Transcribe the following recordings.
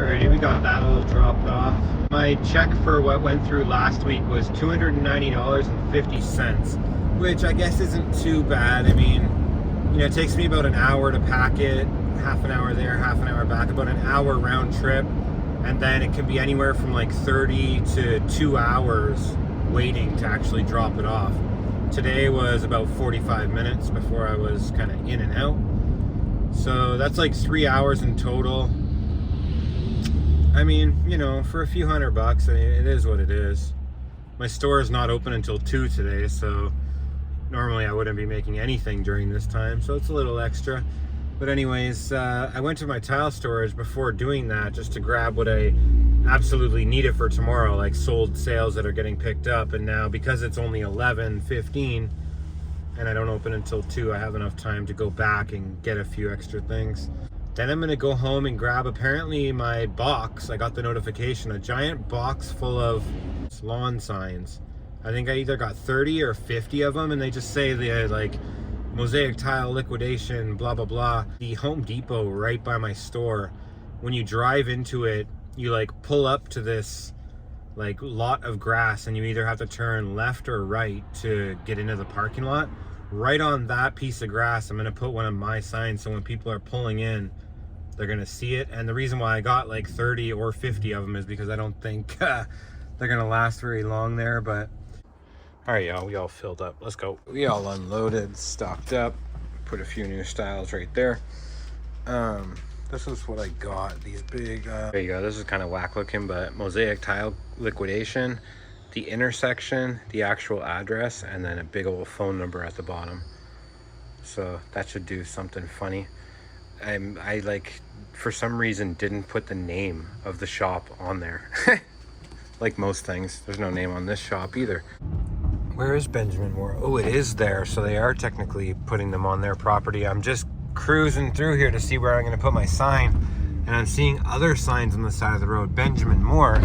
Alrighty, we got that all dropped off. My check for what went through last week was $290.50, which I guess isn't too bad. I mean, you know, it takes me about an hour to pack it, half an hour there, half an hour back, about an hour round trip, and then it can be anywhere from like 30 to 2 hours waiting to actually drop it off. Today was about 45 minutes before I was kind of in and out. So that's like 3 hours in total. I mean, you know, for a few $100, it is what it is. My store is not open until 2 today, so normally I wouldn't be making anything during this time, so it's a little extra. But anyways, I went to my tile storage before doing that just to grab what I absolutely needed for tomorrow, like sold sales that are getting picked up. And now because it's only 11:15 and I don't open until 2, I have enough time to go back and get a few extra things. Then I'm gonna go home and grab apparently my box. I got the notification, a giant box full of lawn signs. I think I either got 30 or 50 of them, and they just say the like mosaic tile liquidation, blah, blah, blah. The Home Depot right by my store, when you drive into it, you like pull up to this like lot of grass and you either have to turn left or right to get into the parking lot. Right on that piece of grass, I'm gonna put one of my signs so when people are pulling in, they're gonna see it. And the reason why I got like 30 or 50 of them is because I don't think they're gonna last very long there. But all right, y'all, we all filled up. Let's go. We all unloaded, stocked up, put a few new styles right there. This is what I got. These big, there you go. This is kind of whack looking, but mosaic tile liquidation, the intersection, the actual address, and then a big old phone number at the bottom. So that should do something funny. I like, for some reason, didn't put the name of the shop on there. Like most things, there's no name on this shop either. Where is Benjamin Moore? Oh, it is there. So they are technically putting them on their property. I'm just cruising through here to see where I'm going to put my sign, and I'm seeing other signs on the side of the road. Benjamin Moore.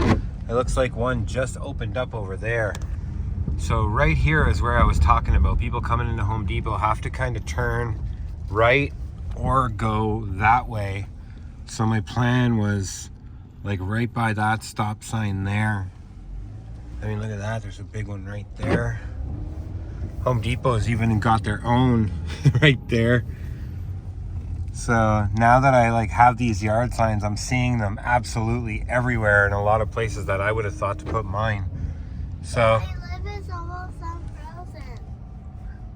It looks like one just opened up over there. So right here is where I was talking about. People coming into Home Depot have to kind of turn right or go that way. So my plan was like right by that stop sign there. I mean, look at that. There's a big one right there. Home Depot's even got their own right there. So now that I like have these yard signs, I'm seeing them absolutely everywhere in a lot of places that I would have thought to put mine. So my lip is almost unfrozen.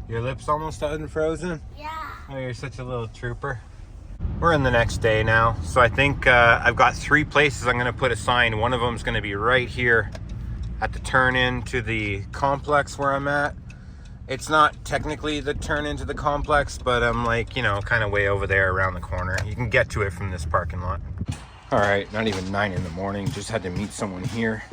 Your lip's almost unfrozen? Yeah. Oh, you're such a little trooper. We're in the next day now. So I think I've got 3 places I'm gonna put a sign. One of them is gonna be right here at the turn into the complex where I'm at. It's not technically the turn into the complex, but I'm like, you know, kind of way over there around the corner. You can get to it from this parking lot. All right, not even 9 in the morning. Just had to meet someone here.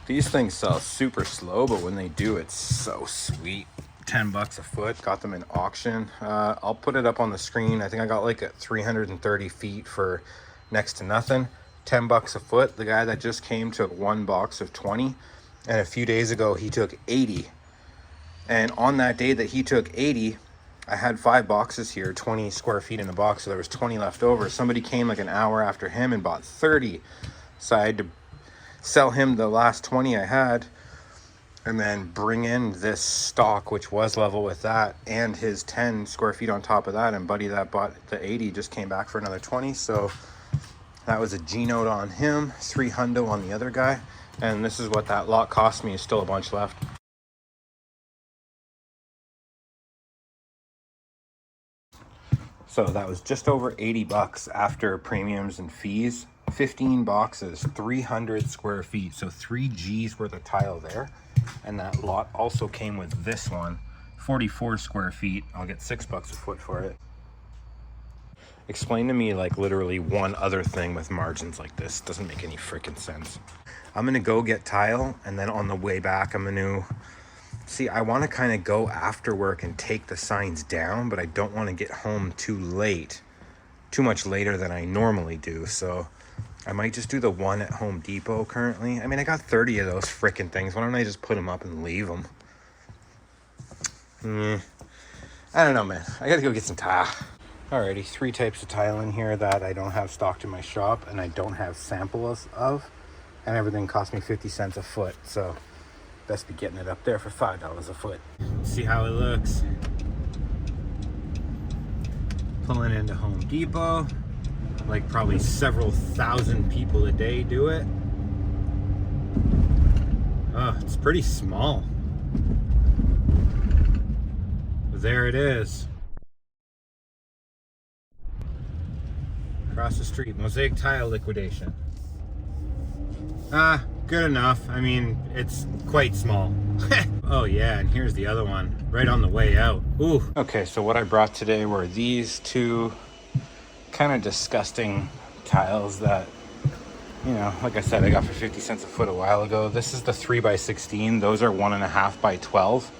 These things sell super slow, but when they do, it's so sweet. $10 a foot. Got them in auction. I'll put it up on the screen. I think I got like at 330 feet for next to nothing. $10 a foot. The guy that just came took 1 box of 20, and a few days ago he took 80. And on that day that he took 80, I had 5 boxes here, 20 square feet in the box, so there was 20 left over. Somebody came like an hour after him and bought 30. So I had to sell him the last 20 I had and then bring in this stock, which was level with that, and his 10 square feet on top of that. And buddy that bought the 80 just came back for another 20. So that was a G note on him, 3 hundo on the other guy. And this is what that lot cost me. Is still a bunch left. So that was just over 80 bucks after premiums and fees. 15 boxes, 300 square feet. So 3 G's worth of tile there. And that lot also came with this one, 44 square feet. I'll get $6 a foot for it. Explain to me like literally one other thing with margins like this. Doesn't make any freaking sense. I'm gonna go get tile, and then on the way back, I'm gonna see, I want to kind of go after work and take the signs down, but I don't want to get home too late, too much later than I normally do. So I might just do the one at Home Depot currently. I mean, I got 30 of those freaking things. Why don't I just put them up and leave them? I don't know, man. I gotta go get some tile. Alrighty, 3 types of tile in here that I don't have stocked in my shop and I don't have samples of. And everything cost me 50 cents a foot. So best be getting it up there for $5 a foot. See how it looks. Pulling into Home Depot. Like probably several thousand people a day do it. Oh, it's pretty small. There it is. Across the street, Mosaic Tile Liquidation. Good enough. I mean, it's quite small. Oh yeah, and here's the other one, right on the way out. Ooh. Okay, so what I brought today were these 2 kind of disgusting tiles that, you know, like I said, I got for 50 cents a foot a while ago. This is the 3x16. Those are 1.5 by 12.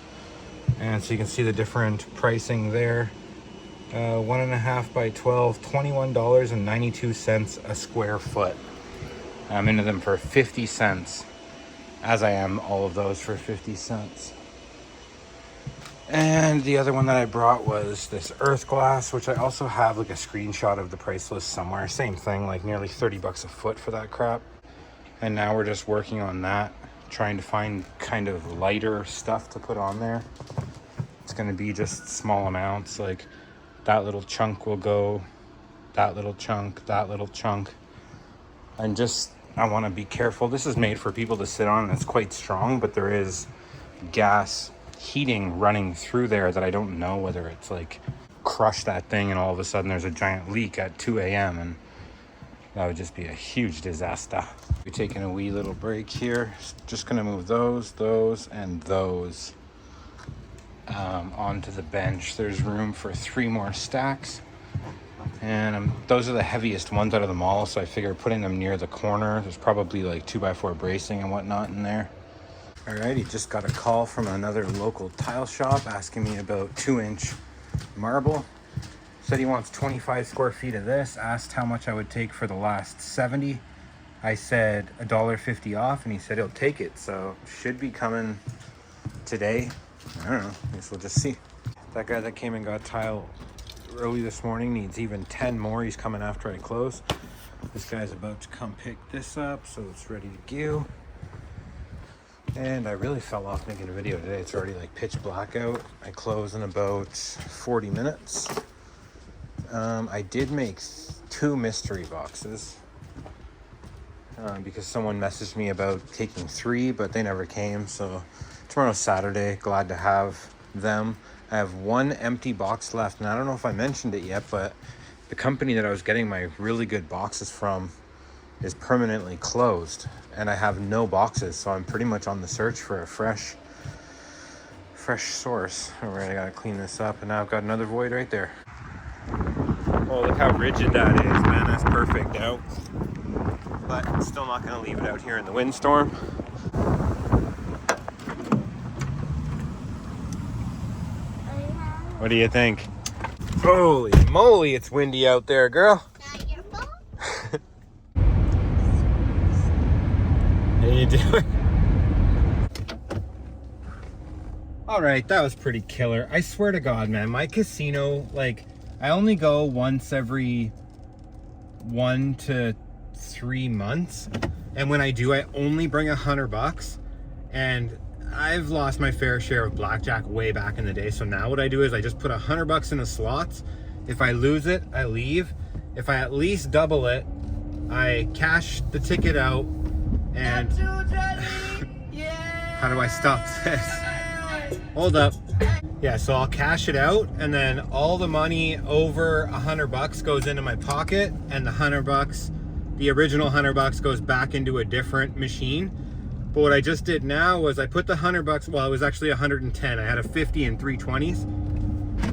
And so you can see the different pricing there. 1.5 by 12, $21.92 a square foot. I'm into them for 50 cents, as I am all of those for 50 cents. And the other one that I brought was this earth glass, which I also have like a screenshot of the price list somewhere. Same thing, like nearly 30 bucks a foot for that crap. And now we're just working on that, trying to find kind of lighter stuff to put on there. It's going to be just small amounts, like that little chunk will go, that little chunk, that little chunk. And just, I want to be careful. This is made for people to sit on and it's quite strong, but there is gas heating running through there that I don't know whether it's like crushed that thing and all of a sudden there's a giant leak at 2 a.m. and that would just be a huge disaster. We're taking a wee little break here. Just going to move those, and those onto the bench. There's room for 3 more stacks. And those are the heaviest ones out of them all, so I figure putting them near the corner, there's probably like 2x4 bracing and whatnot in there. Alrighty, just got a call from another local tile shop asking me about 2-inch marble. Said he wants 25 square feet of this, asked how much I would take for the last 70. I said $1.50 off, and he said he'll take it, so should be coming today. I don't know, I guess we'll just see. That guy that came and got tile early this morning needs even 10 more. He's coming after I close. This guy's about to come pick this up, so it's ready to go. And I really fell off making a video today. It's already like pitch black out. I close in about 40 minutes. I did make 2 mystery boxes because someone messaged me about taking 3, but they never came. So tomorrow's Saturday, glad to have them. I have 1 empty box left, and I don't know if I mentioned it yet, but the company that I was getting my really good boxes from is permanently closed, and I have no boxes, so I'm pretty much on the search for a fresh source. Alright, I gotta clean this up, and now I've got another void right there. Oh, look how rigid that is, man. That's perfect out. But I'm still not gonna leave it out here in the windstorm. What do you think? Holy moly, it's windy out there, girl. Not your fault. How you doing? All right, that was pretty killer. I swear to God, man, my casino, like, I only go once every 1 to 3 months. And when I do, I only bring $100. And I've lost my fair share of blackjack way back in the day. So now what I do is I just put $100 in the slots. If I lose it, I leave. If I at least double it, I cash the ticket out. And how do I stop this? Hold up. Yeah, so I'll cash it out, and then all the money over $100 goes into my pocket, and the $100, the original $100 goes back into a different machine. But what I just did now was I put the $100, well, it was actually 110. I had a 50 and 3 20s,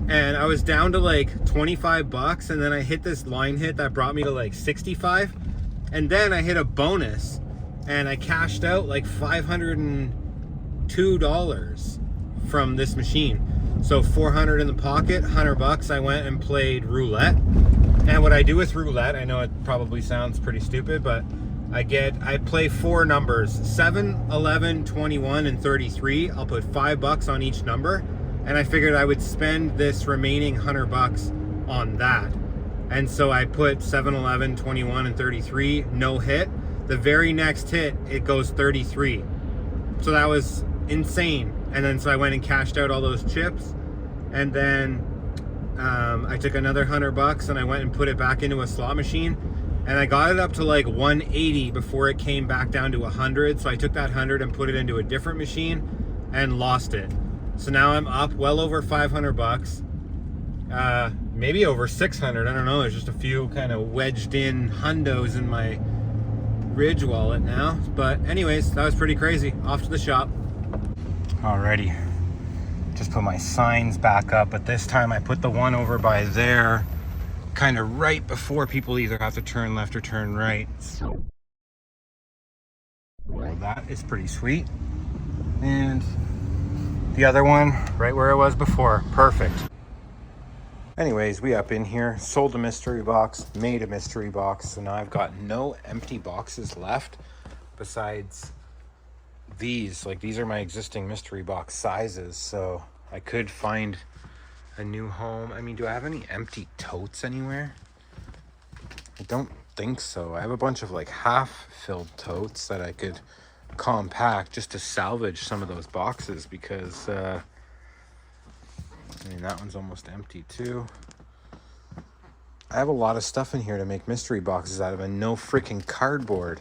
and I was down to like 25 bucks, and then I hit this line hit that brought me to like 65, and then I hit a bonus, and I cashed out like $502 from this machine. So 400 in the pocket, $100. I went and played roulette. And what I do with roulette, I know it probably sounds pretty stupid, but I play 4 numbers, 7, 11, 21, and 33. I'll put $5 on each number. And I figured I would spend this remaining $100 on that. And so I put 7, 11, 21, and 33, no hit. The very next hit, it goes 33. So that was insane. And then so I went and cashed out all those chips. And then I took another $100 and I went and put it back into a slot machine. And I got it up to like 180 before it came back down to 100. So I took that 100 and put it into a different machine and lost it. So now I'm up well over $500. Maybe over 600. I don't know. There's just a few kind of wedged in hundos in my Ridge wallet now. But anyways, that was pretty crazy. Off to the shop. Alrighty. Just put my signs back up, but this time I put the one over by there, kind of right before people either have to turn left or turn right. Well, that is pretty sweet. And the other one right where it was before. Perfect. Anyways, we up in here, sold a mystery box, made a mystery box, so now I've got no empty boxes left besides these. Like, these are my existing mystery box sizes, so I could find a new home. I mean, do I have any empty totes anywhere? I don't think so. I have a bunch of like half-filled totes that I could compact just to salvage some of those boxes because I mean, that one's almost empty too. I have a lot of stuff in here to make mystery boxes out of and no freaking cardboard.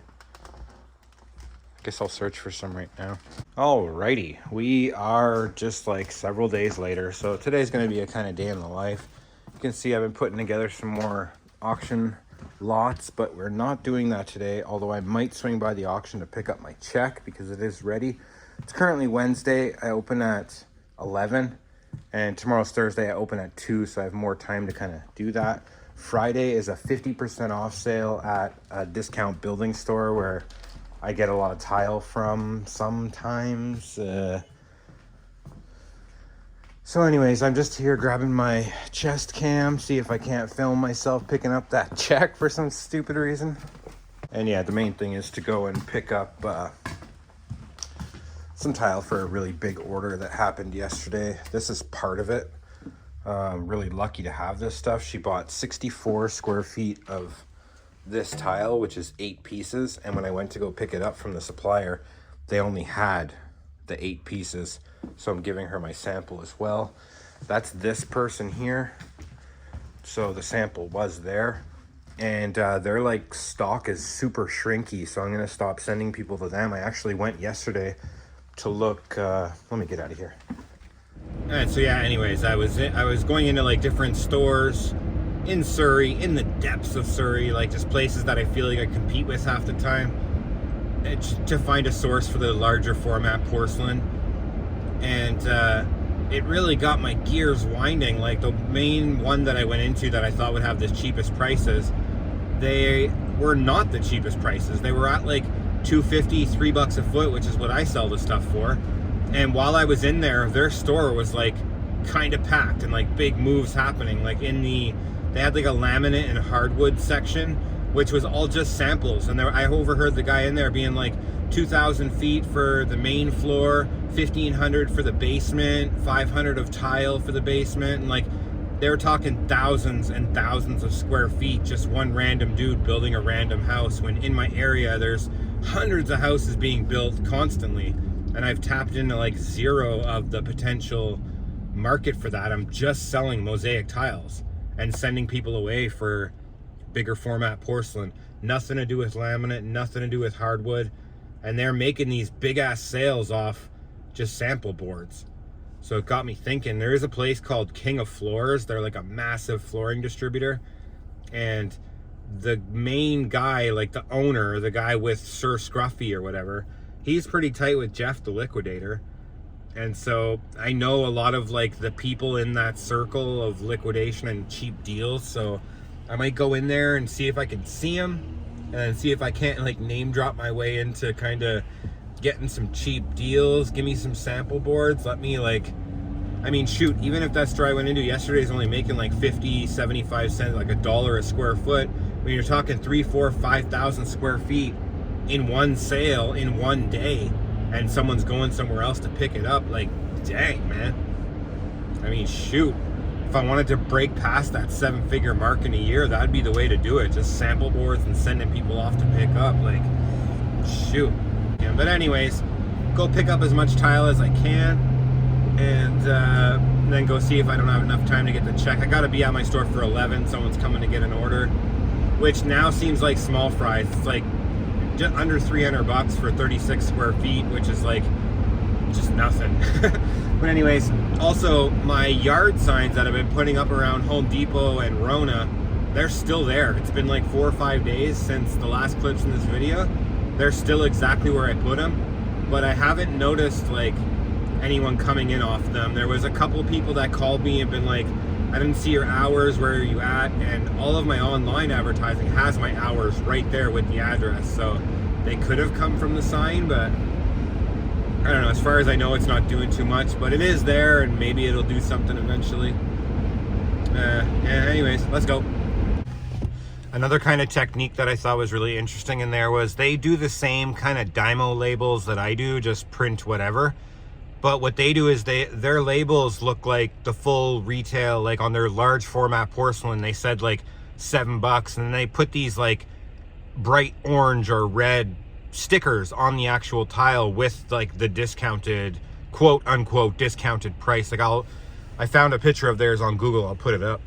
I guess I'll search for some right now. Alrighty, we are just like several days later. So today's gonna be a kind of day in the life. You can see I've been putting together some more auction lots, but we're not doing that today. Although I might swing by the auction to pick up my check because it is ready. It's currently Wednesday. I open at 11. And tomorrow's Thursday, I open at 2, so I have more time to kind of do that. Friday is a 50% off sale at a discount building store where I get a lot of tile from sometimes. So anyways, I'm just here grabbing my chest cam, see if I can't film myself picking up that check for some stupid reason. And yeah, the main thing is to go and pick up some tile for a really big order that happened yesterday. This is part of it. Really lucky to have this stuff. She bought 64 square feet of this tile, which is 8 pieces. And when I went to go pick it up from the supplier, they only had the 8 pieces. So I'm giving her my sample as well. That's this person here. So the sample was there. And their like stock is super shrinky. So I'm gonna stop sending people to them. I actually went yesterday to look, let me get out of here. All right, so yeah, anyways, I was going into like different stores in Surrey, in the depths of Surrey, like just places that I feel like I compete with half the time, to find a source for the larger format porcelain. And it really got my gears winding. Like the main one that I went into that I thought would have the cheapest prices, they were not the cheapest prices. They were at like $2.50, $3 a foot, which is what I sell the stuff for. And while I was in there, their store was like kind of packed and like big moves happening. Like they had like a laminate and hardwood section, which was all just samples. And I overheard the guy in there being like 2,000 feet for the main floor, 1,500 for the basement, 500 of tile for the basement. And like, they were talking thousands and thousands of square feet, just one random dude building a random house, when in my area, there's hundreds of houses being built constantly, and I've tapped into like zero of the potential market for that. I'm just selling mosaic tiles and sending people away for bigger format porcelain. Nothing to do with laminate, nothing to do with hardwood. And they're making these big ass sales off just sample boards. So it got me thinking. There is a place called King of Floors. They're like a massive flooring distributor. And the main guy, like the owner, the guy with Sir Scruffy or whatever, he's pretty tight with Jeff the Liquidator. And so I know a lot of like the people in that circle of liquidation and cheap deals. So I might go in there and see if I can see him, and then see if I can't like name drop my way into kind of getting some cheap deals. Give me some sample boards. Let me like, I mean, shoot, even if that store I went into yesterday is only making like 50, 75 cents, like $1 a square foot, when you're talking 3, 4, 5,000 square feet in one sale in one day, and someone's going somewhere else to pick it up, like, dang, man. I mean, shoot, if I wanted to break past that 7-figure mark in a year, that'd be the way to do it. Just sample boards and sending people off to pick up. Like, shoot. Yeah, but anyways, go pick up as much tile as I can, and then go see if I don't have enough time to get the check. I gotta be at my store for 11. Someone's coming to get an order, which now seems like small fries. It's like just under $300 for 36 square feet, which is like just nothing. But anyways, also my yard signs that I've been putting up around Home Depot and Rona, they're still there. It's been like 4 or 5 days since the last clips in this video. They're still exactly where I put them, but I haven't noticed like anyone coming in off them. There was a couple people that called me and been like, I didn't see your hours, where are you at? And all of my online advertising has my hours right there with the address, so they could have come from the sign, but I don't know. As far as I know, it's not doing too much, but it is there, and maybe it'll do something eventually. Anyways, let's go. Another kind of technique that I thought was really interesting in there was they do the same kind of dymo labels that I do, just print whatever. But what they do is their labels look like the full retail, like on their large format porcelain, they said like $7, and they put these like bright orange or red stickers on the actual tile with like the discounted, quote unquote discounted price. Like I found a picture of theirs on Google. I'll put it up.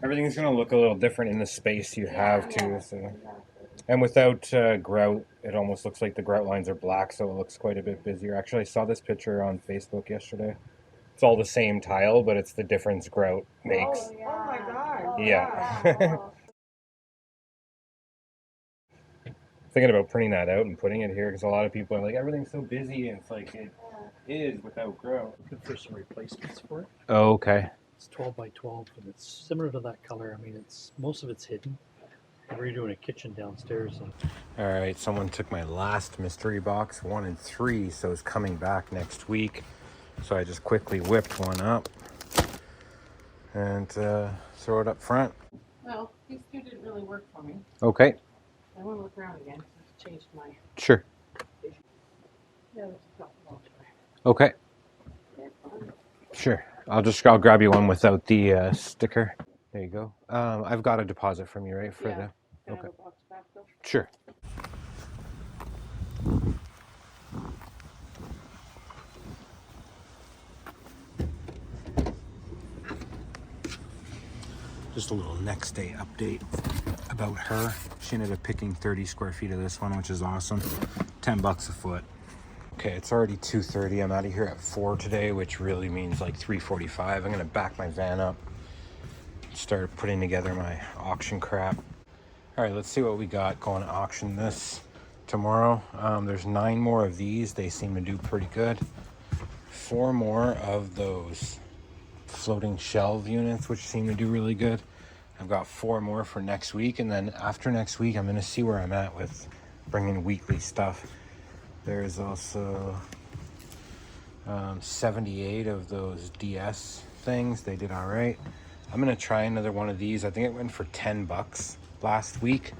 Everything's going to look a little different in the space you have too. So, and without grout, it almost looks like the grout lines are black, so it looks quite a bit busier. Actually, I saw this picture on Facebook yesterday. It's all the same tile, but it's the difference grout makes. Oh, yeah. Oh my God. Yeah. Wow. Thinking about printing that out and putting it here, because a lot of people are like, everything's so busy, and it's like, it is without grout. Looking for some replacements for it. Oh, okay. It's 12 by 12, and it's similar to that color. I mean, most of it's hidden. We're doing a kitchen downstairs. And All right, someone took my last mystery box, 1 and 3, so it's coming back next week. So I just quickly whipped one up and throw it up front. Well, these two didn't really work for me. Okay. I want to look around again. I've changed my Sure. vision. Yeah, there's a couple more today. Okay. They're fun. Sure. I'll grab you one without the sticker. There you go. I've got a deposit from you, right? For Yeah. the. Can I have Okay. a box back though? Sure. Just a little next day update about her. She ended up picking 30 square feet of this one, which is awesome. $10 a foot. Okay, it's already 2:30. I'm out of here at 4 today, which really means like 3:45. I'm gonna back my van up, start putting together my auction crap. All right, let's see what we got going to auction this tomorrow. There's 9 more of these. They seem to do pretty good. 4 more of those floating shelf units, which seem to do really good. I've got 4 more for next week, and then after next week, I'm going to see where I'm at with bringing weekly stuff. There's also 78 of those DS things. They did all right. I'm going to try another one of these. I think it went for $10 last week,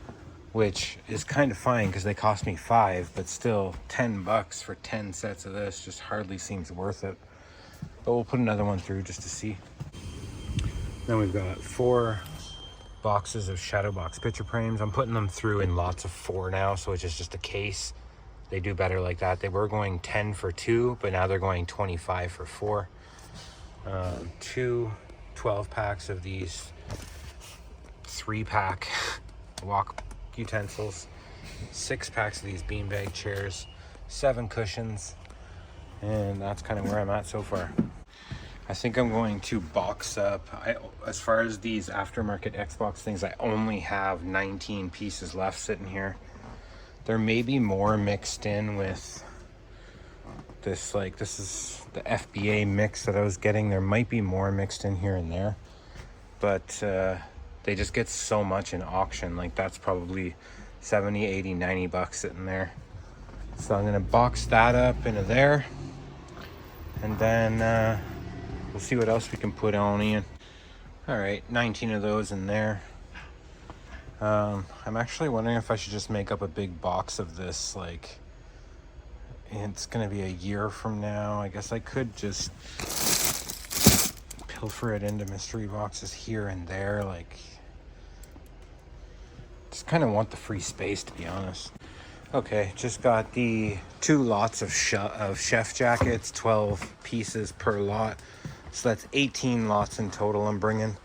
which is kind of fine because they cost me $5, but still $10 for 10 sets of this just hardly seems worth it. But we'll put another one through just to see. Then we've got 4 boxes of shadow box picture frames. I'm putting them through in lots of 4 now, so it's just a case. They do better like that. They were going 10 for 2, but now they're going 25 for 4. 2 12 packs of these 3-pack walk utensils, 6 packs of these beanbag chairs, 7 cushions, and that's kind of where I'm at so far. I think I'm going to box up. As far as these aftermarket Xbox things, I only have 19 pieces left sitting here. There may be more mixed in with this, like this is the FBA mix that I was getting. There might be more mixed in here and there, but they just get so much in auction. Like that's probably 70, 80, 90 bucks sitting there. So I'm gonna box that up into there, and then we'll see what else we can put on in. All right, 19 of those in there. I'm actually wondering if I should just make up a big box of this, like it's gonna be a year from now. I guess I could just pilfer it into mystery boxes here and there. Like, just kind of want the free space, to be honest. Okay, just got the 2 lots of chef jackets, 12 pieces per lot. So that's 18 lots in total I'm bringing.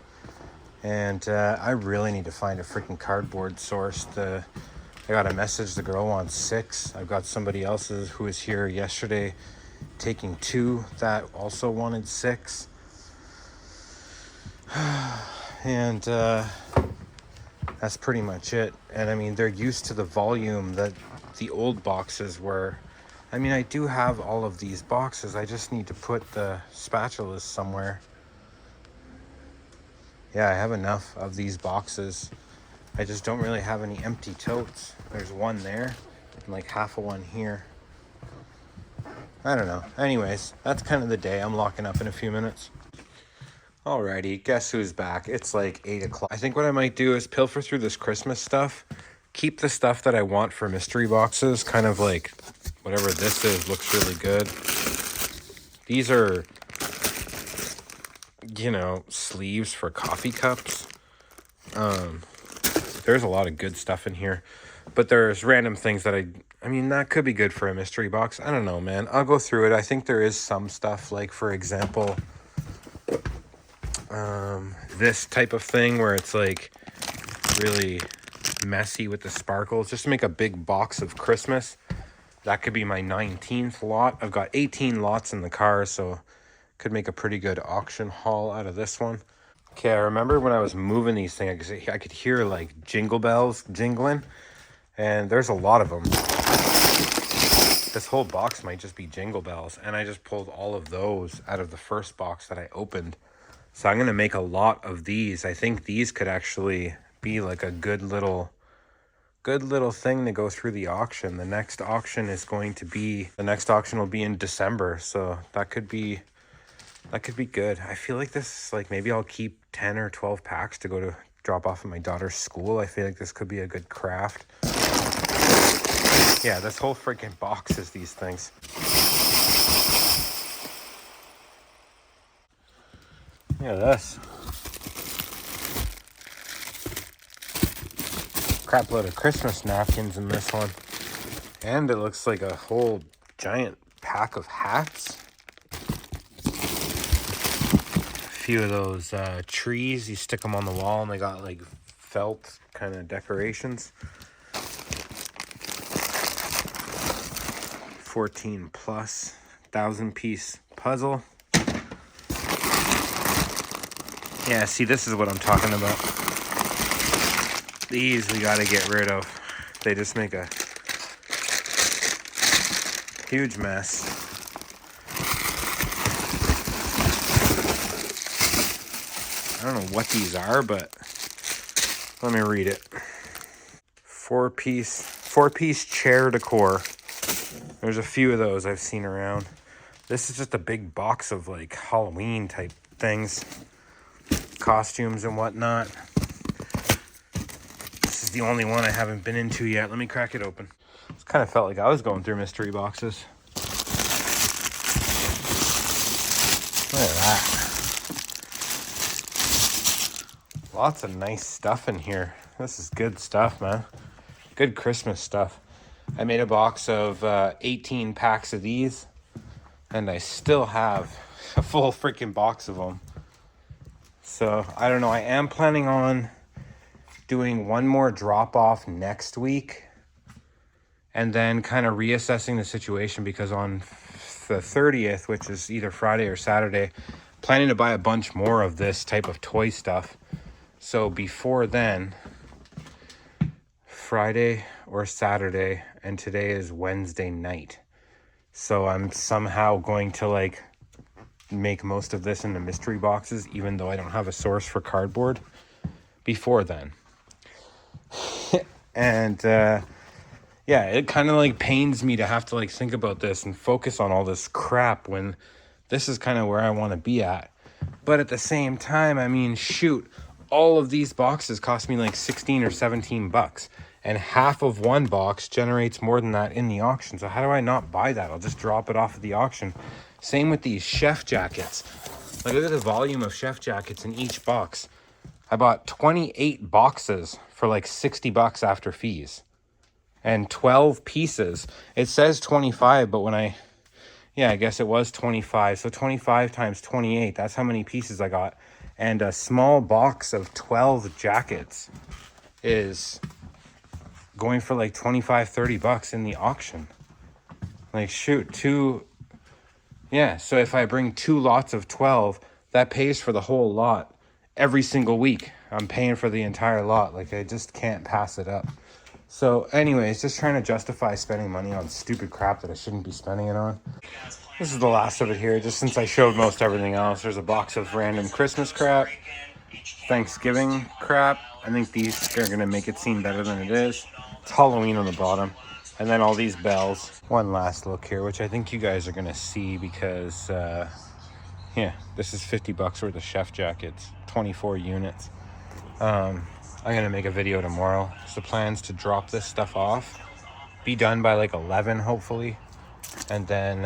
And I really need to find a freaking cardboard source. I got a message, the girl wants 6. I've got somebody else who was here yesterday taking 2 that also wanted 6. And that's pretty much it. And I mean, they're used to the volume that the old boxes were. I mean, I do have all of these boxes. I just need to put the spatulas somewhere. Yeah, I have enough of these boxes. I just don't really have any empty totes. There's one there and like half of one here. I don't know. Anyways, that's kind of the day. I'm locking up in a few minutes. Alrighty, guess who's back? It's like 8 o'clock. I think what I might do is pilfer through this Christmas stuff. Keep the stuff that I want for mystery boxes. Kind of like whatever this is looks really good. These are, you know, sleeves for coffee cups. There's a lot of good stuff in here. But there's random things that I mean, that could be good for a mystery box. I don't know, man. I'll go through it. I think there is some stuff, like, for example, this type of thing where it's, like, really messy with the sparkles. Just to make a big box of Christmas. That could be my 19th lot. I've got 18 lots in the car, so could make a pretty good auction haul out of this one. Okay, I remember when I was moving these things, I could hear, like, jingle bells jingling. And there's a lot of them. This whole box might just be jingle bells. And I just pulled all of those out of the first box that I opened. So I'm going to make a lot of these. I think these could actually be like a good little thing to go through the auction. The next auction will be in December. So that could be good. I feel like this, like, maybe I'll keep 10 or 12 packs to go to drop off at my daughter's school. I feel like this could be a good craft. Yeah, this whole freaking box is these things. Look at this. Crap load of Christmas napkins in this one. And it looks like a whole giant pack of hats. A few of those trees, you stick them on the wall and they got like felt kind of decorations. 14 plus 1,000-piece puzzle. Yeah, see, this is what I'm talking about. These we gotta get rid of. They just make a huge mess. I don't know what these are, but let me read it. Four-piece chair decor. There's a few of those I've seen around. This is just a big box of like Halloween type things. Costumes and whatnot. This is the only one I haven't been into yet. Let me crack it open. It's kind of felt like I was going through mystery boxes. Look at that. Lots of nice stuff in here. This is good stuff, man. Good Christmas stuff. I made a box of 18 packs of these, and I still have a full freaking box of them. So, I don't know. I am planning on doing one more drop-off next week, and then kind of reassessing the situation, because on the 30th, which is either Friday or Saturday, planning to buy a bunch more of this type of toy stuff. So, before then, Friday or Saturday, and today is Wednesday night. So I'm somehow going to like make most of this into mystery boxes, even though I don't have a source for cardboard before then. And yeah, it kind of like pains me to have to like think about this and focus on all this crap when this is kind of where I want to be at. But at the same time, I mean, shoot, all of these boxes cost me like 16 or 17 bucks. and half of one box generates more than that in the auction. So how do I not buy that? I'll just drop it off of the auction. Same with these chef jackets. Like, look at the volume of chef jackets in each box. I bought 28 boxes for like 60 bucks after fees, and 12 pieces. It says 25, but when I guess it was 25. So 25 times 28, that's how many pieces I got. And a small box of 12 jackets is going for like 25, 30 bucks in the auction. Like, shoot, so if I bring 2 lots of 12, that pays for the whole lot every single week. I'm paying for the entire lot. Like, I just can't pass it up. So anyways, just trying to justify spending money on stupid crap that I shouldn't be spending it on. This is the last of it here, just since I showed most everything else. There's a box of random Christmas crap, Thanksgiving crap. I think these are gonna make it seem better than it is. It's Halloween on the bottom. And then all these bells. One last look here, which I think you guys are gonna see because, this is 50 bucks worth of chef jackets, 24 units. I'm gonna make a video tomorrow. So the plan's to drop this stuff off, be done by like 11 hopefully, and then